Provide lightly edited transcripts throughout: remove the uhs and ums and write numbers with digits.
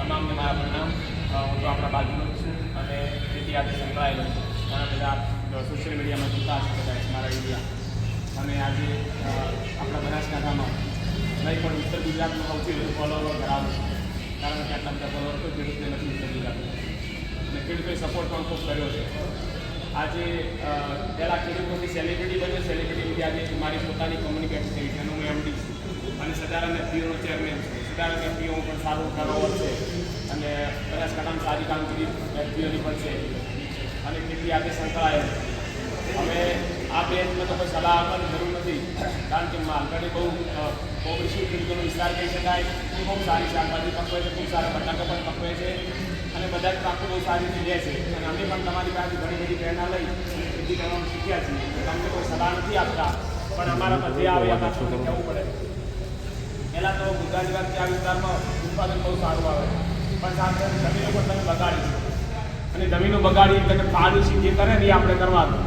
તમામને મારા પ્રણામ. હું તો આપણા બાજુનો જ છું અને તેથી આજે સંકળાયેલો છું. ઘણા બધા સોશિયલ મીડિયામાં જોતા હશે કદાચ મારા વિડીયા. અને આજે આપણા બનાસકાંઠામાં નહીં પણ ઉત્તર ગુજરાતમાં સૌથી વધુ ફોલોવર ધરાવું છું. કારણ કે આટલા બધા ફોલોવર તો ખેડૂતને નથી ઉત્તર ગુજરાતમાં, અને ખેડૂતોએ સપોર્ટ પણ ખૂબ કર્યો છે. આજે પહેલાં ખેડૂતોથી સેલિબ્રિટી બન્યો, સેલિબ્રિટીથી આજે મારી પોતાની કોમ્યુનિકેશન થઈ છે. એનું હું એમડી છું અને સદારાને પીઓનો ચેરમેન છું. સદારાને પીઓ પણ સારું ટર્નઓવર છે અને બનાસકાંઠામાં સારી કામગીરી એફપીઓની પણ છે અને કેટલી આજે સંકળાયેલ. હવે આ બેન્ચમાં તો કોઈ સલાહ આપવાની જરૂર નથી, કારણ કે માલગાડી બહુ ઓગણીસો ખેડૂતોનો વિસ્તાર કહી શકાય. ખૂબ સારી શાકભાજી પકવે છે, ખૂબ સારા બટાકા પણ પકવે છે અને બધા જ પાકો બહુ સારી રીતે લે છે. અને અમે પણ તમારી પાસે ઘણી બધી પ્રેરણા લઈ ખેતી કરવાનું શીખ્યા છીએ. તમને કોઈ સલાહ નથી આપતા, પણ અમારામાં જે આવે એમાં તમને કહેવું પડે. પહેલાં તો ગુજરાતી વાત આ વિસ્તારમાં ઉત્પાદન બહુ સારું આવે, પણ સાથે જમીનો પણ તમે બગાડી છે. અને જમીનો બગાડી એટલે કે પાડોશી જે કરે ને એ આપણે કરવાનું.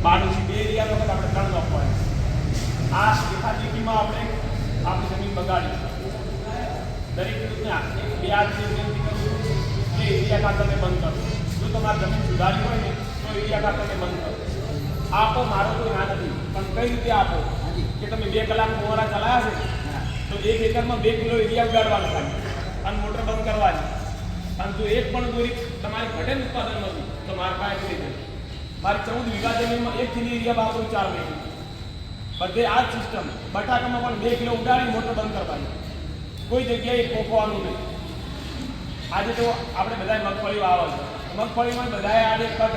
પાડોશી બે એરિયા વખત આપણે 3 આપવાનું. આ એકાદીમાં આપણે આપણી જમીન બગાડી. દરેક ખેડૂતને બે હાથની વિનંતી કરું છું કે એરિયા ખાતરને બંધ કરો. જો તમારી જમીન સુધારી હોય ને તો એરિયા ખાતરને બંધ કરો. આપો, મારો કોઈ ના નથી, પણ કઈ રીતે આપો કે તમે 2 કલાક મોરા ચલાવ્યા છે તો 1 એકરમાં 2 કિલો એરિયા ઉગાડવાનું થાય અને મોટર બંધ કરવાની. અને જો એક પણ દોરી તમારી ઘટે ઉત્પાદન નથી તો મારા પાસે કરી દે. મારી 14 વીઘા જમીનમાં 1 કિલો એરિયા વાપરું 4 મહિને. બધે આ જ સિસ્ટમ. બટાકામાં પણ 2 કિલો ઉગાડી મોટર બંધ કરવાની. કોઈ જગ્યાએ પોખવાનું નહીં. આજે તો આપણે બધા મગફળી વાવે છે. મગફળીમાં બધાએ આજે કટ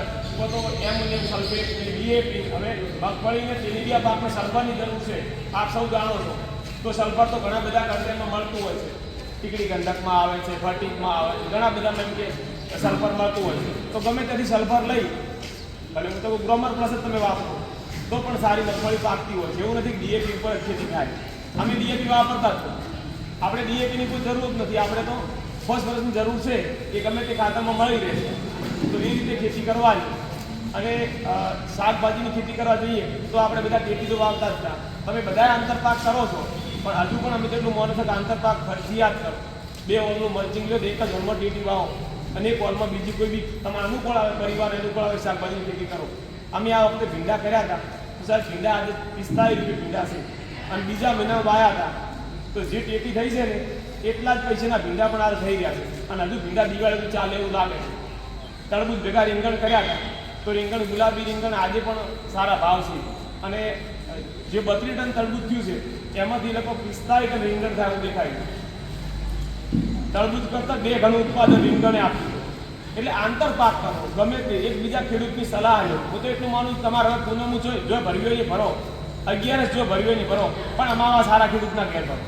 તો એમોનિયમ સલ્ફેટ, ડીએપી. હવે મગફળીને તેલીબિયા પાકને સલ્ફરની જરૂર છે, આપ સૌ જાણો છો. તો સલ્ફર તો ઘણા બધા કન્ટેનમાં મળતું હોય છે. ટીકડી ગંધકમાં આવે છે, ફર્ટિકમાં આવે છે, ઘણા બધા એમ કે સલ્ફર મળતું હોય છે. તો ગમે ત્યાંથી સલ્ફર લઈ, ભલે હું તો ગ્રોમર પ્લસ જ તમે વાપરો તો પણ સારી મગફળી પાકતી હોય છે. એવું નથી કે ડીએપી ઉપર જ ખેતી થાય. અમે ડીએપી વાપરતા જ છું. આપણે ડીએપીની કોઈ જરૂર જ નથી. આપણે તો ફોસ્ફરસની જરૂર છે એ ગમે તે ખાતરમાં મળી રહે છે. તો એ રીતે ખેતી કરવાની. અને શાકભાજીની ખેતી કરવા જઈએ તો આપણે બધા ખેતી તો વાવતા જ હતા. તમે બધા આંતરપાક કરો છો, પણ હજુ પણ અમે તેટલું માનો છો કે આંતરપાક ફરજિયાત કરો. 2 ઓલનું મલ્ચિંગ લો, 1 જ હોલમાં ટેટી વાવો અને 1 હોલમાં બીજી કોઈ બી તમારે અનુકૂળ આવે, પરિવાર અનુકૂળ આવે શાકભાજીની ખેતી કરો. અમે આ વખતે ભીંડા કર્યા હતા તો સાહેબ ભીંડા આજે 45 રૂપિયા ભીંડા છે અને બીજા મહિનામાં વાયા હતા તો જે ટેટી થઈ છે ને એટલા જ પૈસાના ભીંડા પણ આ થઈ ગયા છે. અને હજુ ભીંડા દિવાળી ચાલે એવું લાગે છે. તરબૂચ ભેગા રીંગણ કર્યા હતા તો રીંગણ, ગુલાબી રીંગણ આજે પણ સારા ભાવ છે. અને જે 32 ટન તરબૂચ થયું છે એમાંથી લોકો 45 ટન રીંગણ થાય દેખાય. તરબૂચ કરતાં 2 ગણું ઉત્પાદન રીંગણે આપ્યું. એટલે આંતરપાક કરો, ગમે તે એકબીજા ખેડૂતની સલાહ લો. હું તો એટલું માનું તમારે હવે પૂનમું જો ભર્યું હોય એ ભરો, 11 જો ભર્યું હોય ને ભરો, પણ અમારા સારા ખેડૂતના ઘેર ભરો.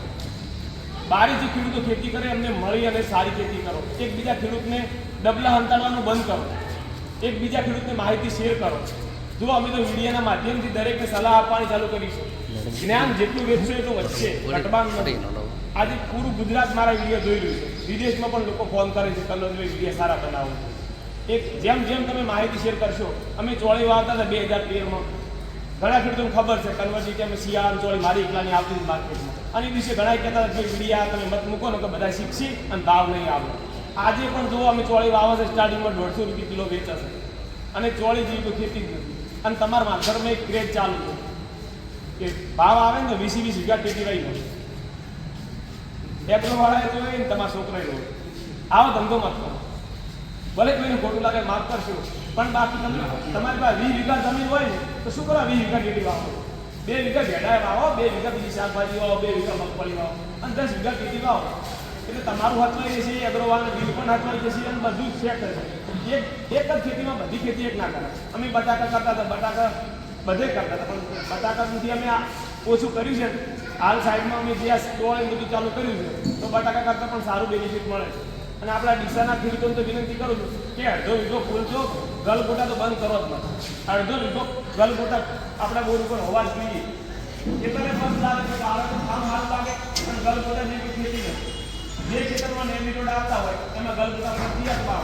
બારી જે ખેડૂતો ખેતી કરે એમને મળી અને સારી ખેતી કરો. એકબીજા ખેડૂતને ડબલા હંતાડવાનું બંધ કરો. એકબીજા ખેડૂતને માહિતી શેર કરો. જો અમે તો મીડિયાના માધ્યમથી દરેકને સલાહ આપવાની ચાલુ કરીશું. જ્ઞાન જેટલું વેચશો એટલું વધશે, ઘટવાનું નથી. આજે પૂરું ગુજરાત મારા વિડીયો જોઈ રહ્યું છે. વિદેશમાં પણ લોકો ફોન કરે છે, કલરનો વિડીયો સારા બનાવો. એક જેમ જેમ તમે માહિતી શેર કરશો. અમે ચોળી વાવતા હતા 2013માં. ઘણા ખેડૂતોને ખબર છે કન્વર્ટી અમે શિયાળાની ચોળી મારી એકલાની આવતી માર્કેટમાં. અને એ દિવસે ઘણા કહેતા હતા કે વિડીયા તમે મત મૂકો ને કે બધા શીખશી અને ભાવ નહીં આવે. આજે પણ જો અમે ચોળી વાવે છે સ્ટાર્ટિંગમાં 150 રૂપિયા કિલો વેચાશે અને ચોળી જેવી તો ખેતી જ નથી. અને તમારા ઘરમાં એક ક્રેઝ ચાલુ છે કે ભાવ આવે ને તો 20 વીઘા ટેટી રહી હોય. એગ્રોવાળાએ જોઈએ ને તમારા છોકરાએ હોય. આવો ધંધો મત કરો. ભલે કોઈને ખોટું લાગે માફ કરશો, પણ બાકી તમે તમારી પાસે 20 વીઘા જમીન હોય ને તો શું કરો 20 વીઘા ટેટી વાવો, 2 વીઘા ભેડાએ વાવો, 2 વીઘા બીજી શાકભાજી વાવો, 2 વીઘા મગફળી વાવો અને 10 વીઘા ટેટી વાવો. એટલે તમારું હચવાઈ જશે, એગ્રોવાળાનું બિલ પણ હચવાઈ જશે અને બધું જ સેટ થશે. એક જ ખેતીમાં બધી ખેતી એક ના કરે. અમે બટાકા કરતા હતા, બટાકા બધે કરતા હતા, પણ બટાકાથી અમે ઓછું કર્યું છે. હાલ સાઈડમાં અમે જે સ્ટોલ બધું ચાલુ કર્યું છે તો બટાકા કરતાં પણ સારું બેનિફિટ મળે છે. અને આપણા ડીસાના ખેડૂતોને તો વિનંતી કરું છું કે અડધો વીઘો ફૂલજો, ગલગોટા તો બંધ કરો જ નથી. અડધો વીઘો ગલગોટા આપણા બોર ઉપર હોવા જ જોઈએ. એટલે બંધ લાગે તો બાળકો કામ હાલ લાગે અને ગલગોટા જેવી ખેતી નથી. જે ખેતરમાં નેમિટોડ આવતા હોય એમાં ગલગોટા નથી આપવા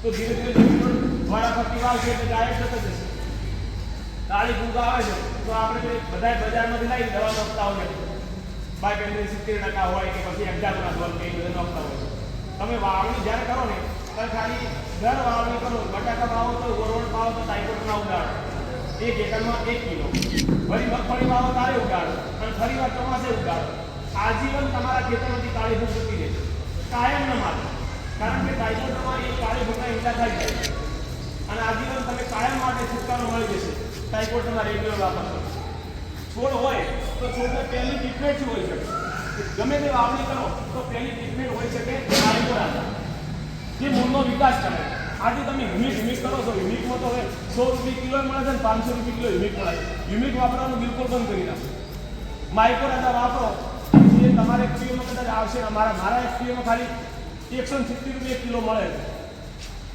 તો ધીરે ધીરે નેમિટોડ વાળા ફરતી વાવશે એટલે ગાયબ થતો જશે. કાળી ફૂગ આવે છે તો આપણે બધા બજારમાંથી લાવી દવા નાખતા હોય. 70% હોય કે પછી 1000 ના ડોલ કે બધું નાખતા હોય. તમે વાવણી જ્યારે કરો ને ત્યારે ખાલી દર વાવણી કરો, બટાકા વાવો તો ઓરવડ વાવો તો ટાઈકોટના ઉગાડો 1 એકરમાં 1 કિલો, વળી મગફળી વાવો તારે ઉગાડો અને ફરી વાર ચોમાસે ઉગાડો. આજીવન તમારા ખેતરમાંથી કાળી ભૂખ જતી રહેશે, કાયમ ન માટે, કારણ કે ટાઈકોટમાં એક કાળી ભૂખના ઈંડા થઈ જાય અને આજીવન તમે કાયમ માટે છુટકારો મળી જશે ટાઈકોટમાં રેગ્યુલર વાપરશો. છોડ હોય તો છોડને પહેલી ટ્રીટમેન્ટ શું હોઈ શકે? ગમે તે વાવણી કરો તો પહેલી ટ્રીટમેન્ટ હોઈ શકે ટાઈકોરા, જે મૂળનો વિકાસ કરે. આજે તમે હ્યુમિક કરો છો, હ્યુમિકમાં તો હવે 100 રૂપિયા કિલો મળે છે ને 500 રૂપિયા કિલો હ્યુમિક મળે છે. હ્યુમિક વાપરવાનું બિલકુલ બંધ કરી નાખો. માઇક્રોરાજા વાપરો, જે તમારે એફપીઓમાં કદાચ આવશે. મારા એફપીઓમાં ખાલી 170 રૂપિયા કિલો મળે છે,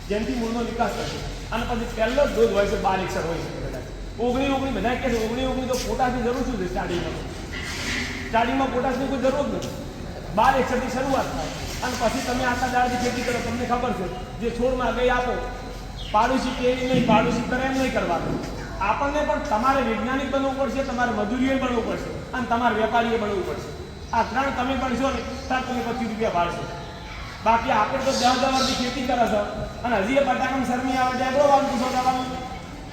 જેનાથી મૂળનો વિકાસ થશે. અને પછી પહેલો જ ડોઝ હોય છે 12 એકસર હોય છે કદાચ 19 બધા કહે છે 19 તો પોટાશની જરૂર શું છે? સ્ટાર્ટિંગમાં પોટાશની કોઈ જરૂર જ નથી. 12 એકસરથી શરૂઆત થાય અને પછી તમે આખા દાડાથી ખેતી કરો. તમને ખબર છે જે છોડમાં ગઈ આપો, પાડોશી કે નહીં, પાડોશી કરે એમ નહીં કરવાનું. આપણને પણ તમારે વૈજ્ઞાનિક બનવું પડશે, તમારે મજૂરીએ બનવું પડશે અને તમારે વેપારીએ બનવું પડશે. આ 3 તમે બનશો ને ત્યારે તમે 25 રૂપિયા ભાડશો. બાકી આપણે તો 10 વર્ષથી ખેતી કરે છે અને હજી એ બટાકામાં શરમી આવે છે. એગ્રો વાન પૂછો જવાનું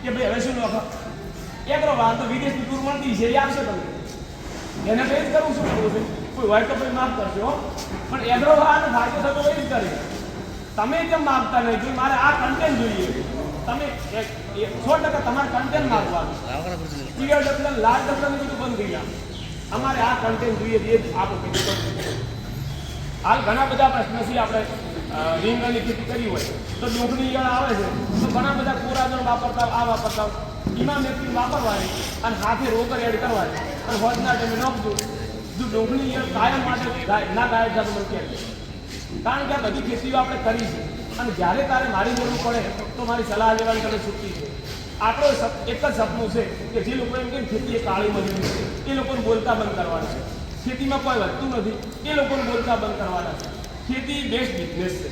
કે ભાઈ હવે શું લખો? એગ્રો વાન તો વિદેશની ટૂર મળતી છે, એ આપશે તમને. એને તો એ જ કરવું શું કરવું છે? કોઈ હોય તો કોઈ માફ કરશો, પણ એગ્રો વાન ફાયદો થતો એ જ કરે. તમે કેમ માગતા નહીં? જો મારે આ કન્ટેન્ટ જોઈએ, તમે 100% તમારે કન્ટેન્ટ માગવાનું. પીળા ડબલા લાલ ડબલા બધું બંધ થઈ ગયા. અમારે આ કન્ટેન્ટ જોઈએ, એ જ આપો. હાલ ઘણા બધા પ્રશ્ન છે. આપણે રીંગણની ખેતી કરી હોય તો ડુંગળી ઈયળ આવે છે તો ઘણા બધા કોરાજણ વાપરતા, આ વાપરતા ઇમામેક્ટિન વાપરવાની અને હાથે રોકર એડ કરવાની અને હોજના ટાઈમે નાખજો. જો ડુંગળી ઈયળ કાયમ માટે ના ગાયબ થતું મને કહે, કારણ કે આ બધી ખેતીઓ આપણે કરી છે અને જ્યારે તારે મારી જરૂર પડે તો મારી સલાહ લેવાની તમે છૂટી છે. આપણો એક જ સપનું છે કે જે લોકો એમ કે ખેતી એ કાળી મજૂરી છે, એ લોકોને બોલતા બંધ કરવાના છે. ખેતીમાં કોઈ વધતું નથી, એ લોકોને બોલતા બંધ કરવાના છે. ખેતી બેસ્ટ બિઝનેસ છે,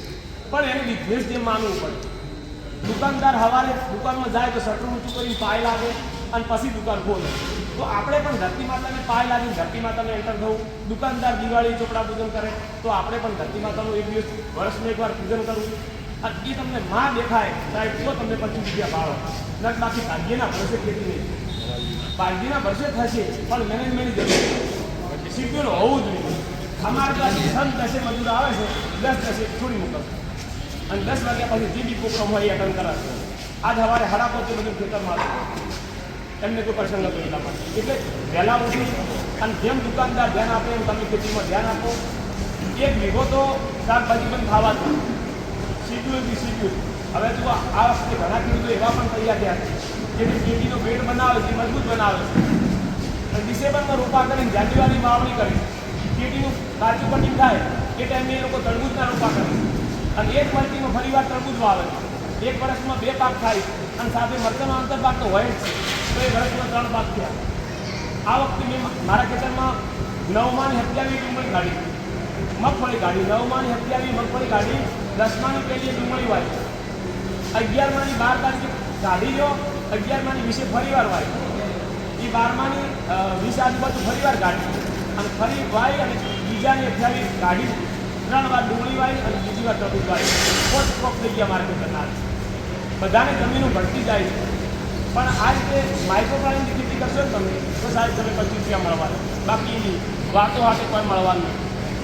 પણ એને બિઝનેસ જેમ માનવું પડે. દુકાનદાર સવારે દુકાનમાં જાય તો શટર ઊંચું કરીને પાય લાગે અને પછી દુકાન ખોલે. તો આપણે પણ ધરતી માતાને પાય લાગીને ધરતી માતાને એન્ટર થવું. દુકાનદાર દિવાળી ચોપડા પૂજન કરે તો આપણે પણ ધરતી માતાનું એક દિવસ વર્ષમાં એકવાર પૂજન કરવું. અને એ તમને માં દેખાય સાહેબ તો તમને 25 રૂપિયા ભાડો ન, બાકી ભાગ્યના વર્ષે ખેતી નહીં. ભાગ્યના વર્ષે થશે પણ મેનેજમેન્ટની જરૂર શીખ્યું હોવું જોઈએ. અમારે ત્યાં 10 મજૂર આવે છે, 10 છોડી મોકલશે અને 10 વાગ્યા પછી જે બી પ્રોગ્રામ હોય એ અટેન્ડ કરાશે. આજ સવારે 7:30 બધું ખેતરમાં આવે, એમને કોઈ પ્રસંગ હતો એટલા માટે. એટલે વહેલા ઉઠી અને જેમ દુકાનદાર ધ્યાન આપે એમ તમે ખેતીમાં ધ્યાન આપો. 1 વીઘો તો શાકભાજી પણ ખાવા જ શીખ્યું. હવે જો આ વખતે ઘણા ખેડૂતો એવા પણ તૈયાર થયા છે જે ખેતીનો પેટ બનાવે છે, મજબૂત બનાવે છે. ડિસેમ્બરમાં રોપા કરીને જાન્યુઆરી વાવણી કરી, ખેતીનું કાચું કટિંગ થાય એ ટાઈમે એ લોકો તરબૂચના રોપા કરે અને એક મલ્ટીમાં ફરી વાર તરબૂચ વાવે. 1 વર્ષમાં 2 પાક થાય અને સાથે મરચાનો આંતરપાક તો હોય જ છે, તો એ વર્ષમાં 3 પાક થયા. આ વખતે મેં મારા ખેતરમાં 9 માની 27 ડુંગળી કાઢી, મગફળી કાઢી, 9 માની 27 મગફળી કાઢી, 10 માની પહેલી ડુંગળી વાવી, 11 માની 12 તારીખે કાઢી લો, 11 માની 20 ફરી વાર વાવી, એ 12 માની 20 આજુબાજુ ફરી વાર કાઢી અને ફરી વાવી અને બીજાની 28 કાઢી, 3 વાર ડુંગળી વાવી અને બીજી વાર તરબૂચ વાવી. 5 ક્રોપ થઈ ગયા મારે ખેતરના. બધાને જમીનો ભરતી જાય છે, પણ આ રીતે માઇક્રોપ્લાનિંગની ખેતી કરશો ને તમે તો સાહેબ તમે 25 રૂપિયા મળવાના, બાકી એની વાતો હાથે કોઈ મળવાનું નહીં.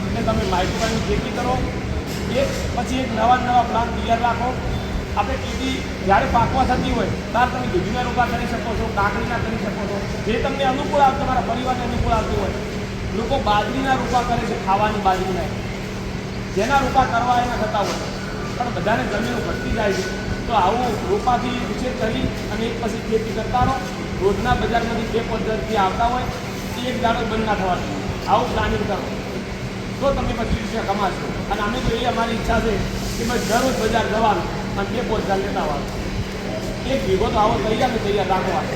એટલે તમે માઇક્રોપ્લાનિંગની ખેતી કરો, એક પછી એક નવા પ્લાન તૈયાર રાખો. આપણે ખેતી જ્યારે પાકવા થતી હોય ત્યારે તમે દૂધીના રોપા કરી શકો છો, કાકડીના કરી શકો છો, જે તમને અનુકૂળ આવે, તમારા પરિવારને અનુકૂળ આવતું હોય. લોકો બાજરીના રોપા કરે છે, ખાવાની બાજરીના, જેના રોપા કરવા એના થતા હોય, પણ બધાને જમીનો ઘટતી જાય છે. તો આવું રોપાથી ઉછેર કરી અને એક પછી ખેતી કરતા રહો. રોજના બજારમાંથી 2-5 રૂપિયા આવતા હોય એ એક દાડો બંધ ના થવા દો. આવું પ્લાનિંગ કરો તો તમે 25 રૂપિયા કમાશો. અને અમે તો એ અમારી ઈચ્છા છે કે બસ દરરોજ બજાર જવાનું અને 2-5 હજાર લેતા આવવાનું. 1 વીઘો તો આવો તૈયાર રાખવાનો.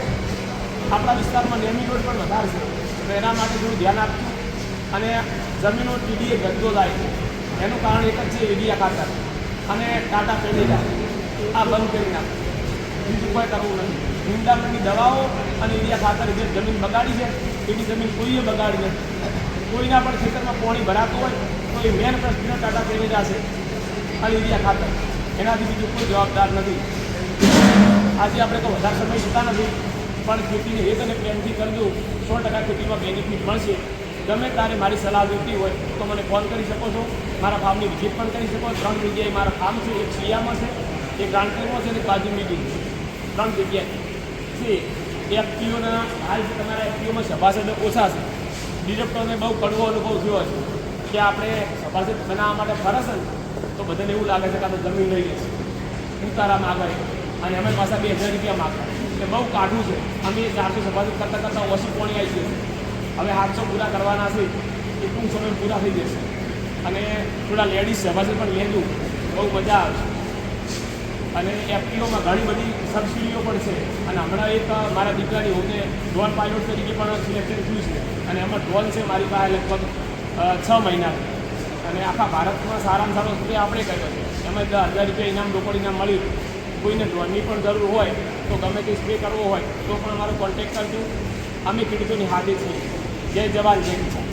આપણા વિસ્તારમાં નેમી રોડ પણ વધારે છે, તો એના માટે થોડું ધ્યાન આપશું. અને જમીનો ટીડીએ ગંદો થાય છે, એનું કારણ એક જ છે યુરિયા ખાતર અને ટાટા પેનેજા. આ બંધ કરી નાખો, બીજું કોઈ કરવું નથી. નિંદામણની દવાઓ અને યુરિયા ખાતર જે જમીન બગાડી છે એની જમીન કોઈએ બગાડી નથી. કોઈના પણ ખેતરમાં પાણી ભરાતું હોય તો એ મેન પ્રશ્ન ટાટા પેનેજા છે. અને યુરિયા ખાતર, એનાથી બીજું કોઈ જવાબદાર નથી. આજે આપણે તો વધારે સમય જતા નથી, પણ ખેતીને હેત અને પ્રેમથી કરજો, 100% ખેતીમાં બેનિફિટ મળશે. ગમે તારે મારી સલાહ જોઈતી હોય તો મને ફોન કરી શકો છો, મારા ફાર્મની વિઝિટ પણ કરી શકો. 3 જગ્યાએ મારા ફાર્મ છે, એક સિયામાં છે, એક રાણપુરમાં છે અને એક બાજુ મીટિંગ છે. 3 જગ્યાએ છે. એફપીઓના હાલ તમારા એફપીઓમાં સભાસદો ઓછા છે. ડિરેક્ટરને બહુ કડવો અનુભવ થયો છે કે આપણે સભાસદ બનાવવા માટે ફરશે ને તો બધાને એવું લાગે છે કે આ તો જમીન લઈ લેશે, ઉતારા માગે અને અમે પાછા 2000 રૂપિયા માગતા. એટલે બહુ કાઢું છે. અમે 400 સભાસદ કરતાં ઓછી પોણી આવી જશે. હવે 700 પૂરા કરવાના છે, એ ટૂંક સમય પૂરા થઈ જશે. અને થોડા લેડીઝ સભાસદ પણ લેજો, બહુ મજા આવશે. અને એફપીઓમાં ઘણી બધી સબસિડીઓ પણ છે. અને હમણાં એક મારા દીકરાની હોતે ડ્રોન પાયલોટ તરીકે પણ સિલેક્શન થયું છે. અને એમાં ડ્રોન છે મારી પાસે લગભગ 6 મહિનાથી. અને આખા ભારતમાં સારામાં સારો સ્પ્રે આપણે કર્યો છે. એમાં 10,000 રૂપિયા ઇનામ રોકડ ઇનામ મળ્યું. કોઈને ડ્રોનની પણ જરૂર હોય તો ગમે તે સ્પ્રે કરવો હોય તો પણ અમારો કોન્ટેક્ટ કરજો. અમે ખેડૂતોની હાથે છીએ. જય જવાન જય કિસાન.